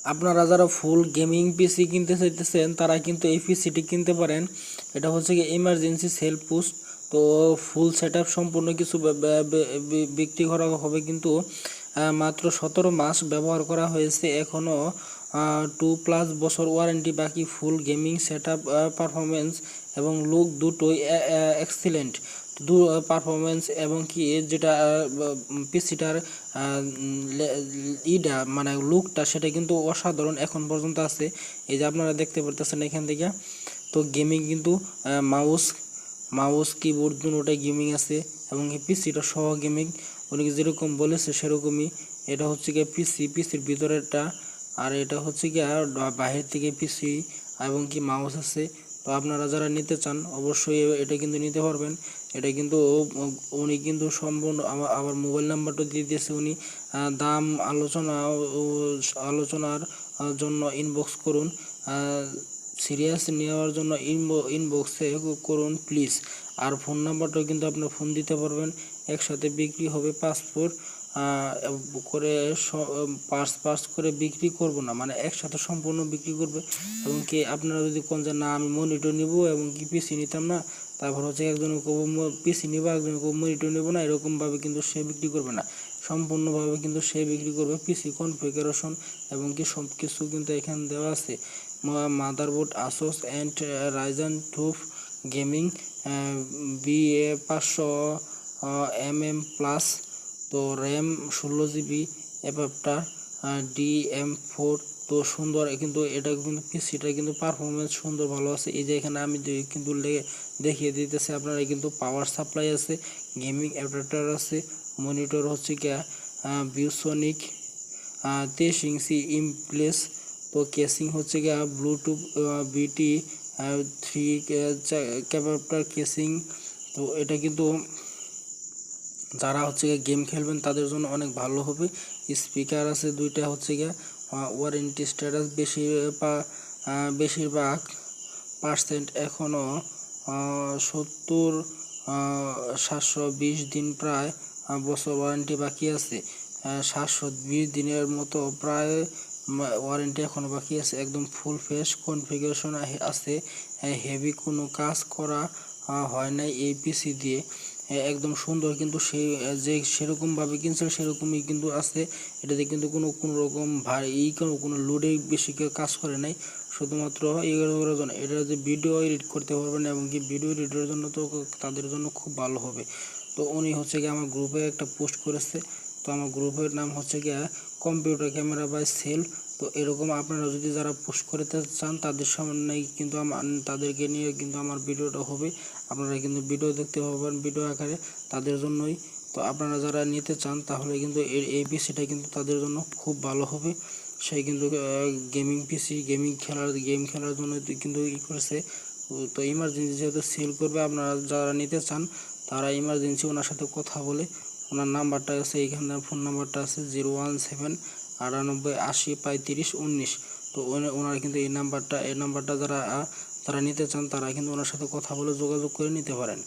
আপনারা যারা full gaming পিসি কিনতে চাইতেছেন তারা কিন্তু এই পিসিটি কিনতে পারেন। এটা হচ্ছে কি ইমার্জেন্সি সেলফ পুশ। তো ফুল সেটআপ সম্পূর্ণ কিছু বিক্রি করা হবে, কিন্তু মাত্র 17 মাস ব্যবহার করা হয়েছে, এখনও 2+ বছর ওয়ারেন্টি বাকি। ফুল গেমিং সেটআপ পারফরমেন্স এবং লুক দুটোই এক্সিলেন্ট। পারফরমেন্স এবং কি যেটা পিসিটার ইটা মানে লুকটা সেটা কিন্তু অসাধারণ এখন পর্যন্ত আছে। এই যে আপনারা দেখতে পারতেছেন এখান থেকে। তো গেমিং কিন্তু মাউস কিবোর্ড দুটোটাই গেমিং আছে, এবং এই পিসিটা সহ গেমিং উনি যেরকম বলেছে সেরকমই। এটা হচ্ছে গিয়ে পিসির ভিতরেরটা, আর এটা হচ্ছে গিয়ে বাহির থেকে পিসি এবং কি মাউস আছে। তো আপনারা যারা নিতে চান অবশ্যই এটা কিন্তু নিতে পারবেন। এটা কিন্তু উনি কিন্তু সম্পূর্ণ আবার মোবাইল নাম্বারটা দিয়ে দিয়েছে উনি। দাম আলোচনার জন্য ইনবক্স করুন, সিরিয়াস নেওয়ার জন্য ইনবক্সে করুন প্লিজ। আর ফোন নাম্বারটাও কিন্তু আপনার ফোন দিতে পারবেন। একসাথে বিক্রি হবে পাসপোর্ট করে, পার্স করে বিক্রি করব না, মানে একসাথে সম্পূর্ণ বিক্রি করবে। এবং কি আপনারা যদি কোন যে না আমি মনিটর নিব এবং কি পিসি নিতাম না, তারপর হচ্ছে একজন পিসি নিব একজন মনিটর নিব না, এরকমভাবে কিন্তু সে বিক্রি করবে না। সম্পূর্ণভাবে কিন্তু সে বিক্রি করবে পিসি কনফিগারেশন এবং কি সব কিছু কিন্তু এখানে দেওয়া আছে। Motherboard ASUS and Ryzen 2 gaming BA500 mm+। তো র্যাম 16 GB, অ্যাডাপ্টার DM4। তো সুন্দর কিন্তু এটা কিন্তু পিসিটা কিন্তু পারফরমেন্স সুন্দর ভালো আছে। এই যে এখানে আমি কিন্তু দেখিয়ে দিতেছি আপনারা, কিন্তু পাওয়ার সাপ্লাই আছে, গেমিং অ্যাডাপ্টার আছে, মনিটর হচ্ছে কি ভিউসনিক 23 ইঞ্চি ইমপ্লেস। তো কেসিং হচ্ছে গিয়ে ব্লুটুথ BT3 ক্যাপাপ্টার কেসিং। তো এটা কিন্তু যারা হচ্ছে গিয়ে গেম খেলবেন তাদের জন্য অনেক ভালো হবে। স্পিকার আছে দুইটা হচ্ছে গিয়ে। ওয়ারেন্টি স্ট্যাটাস বেশিরভাগ পার্সেন্ট এখনও 720 দিন, প্রায় বছর ওয়ারেন্টি বাকি আছে। 720 দিনের মতো প্রায় ওয়ারেন্টি এখনও বাকি আছে। একদম ফুল ফ্রেশ কনফিগারেশন আছে, হেভি কোনো কাজ করা হয় নাই এই পিসি দিয়ে। একদম সুন্দর, কিন্তু সেই যে সেরকমভাবে কিনছে সেরকমই কিন্তু আছে। এটাতে কিন্তু কোনো রকম ভারী কোনো লোডে বেশি কাজ করে নাই, শুধুমাত্র এগুলো করার জন্য। এটা যে ভিডিও এডিট করতে পারবেন এবং কি ভিডিও এডিটের জন্য তো তাদের জন্য খুব ভালো হবে। তো উনি হচ্ছে গিয়ে আমার গ্রুপে একটা পোস্ট করেছে। তো আমার গ্রুপের নাম হচ্ছে গিয়ে কম্পিউটার ক্যামেরা বাই সেল। তো এরকম আপনারা যদি যারা পোস্ট করতে চান তাদের সামনে কিন্তু তাদেরকে নিয়ে কিন্তু আমার ভিডিওটা হবে। আপনারা কিন্তু ভিডিও দেখতে পাবেন ভিডিও আকারে, তাদের জন্যই। তো আপনারা যারা নিতে চান তাহলে কিন্তু এই পিসিটা কিন্তু তাদের জন্য খুব ভালো হবে। সেই কিন্তু গেমিং পিসি গেম খেলার জন্য কিন্তু করেছে। তো ইমার্জেন্সি যেহেতু সেল করবে, আপনারা যারা নিতে চান তারা ইমার্জেন্সি ওনার সাথে কথা বলে, ওনার নাম্বারটা আছে এইখানে, ফোন নাম্বারটা আছে 01798803519। তো ওনারা কিন্তু এই নাম্বারটা যারা নিতে চান তারা কিন্তু ওনার সাথে কথা বলে যোগাযোগ করে নিতে পারেন।